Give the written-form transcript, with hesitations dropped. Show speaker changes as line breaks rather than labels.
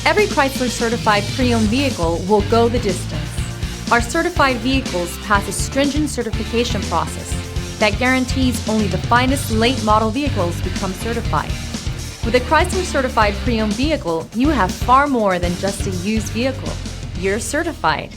Every Chrysler certified pre-owned vehicle will go the distance. Our certified vehicles pass a stringent certification process that guarantees only the finest late model vehicles become certified. With a Chrysler certified pre-owned vehicle, you have far more than just a used vehicle. You're certified.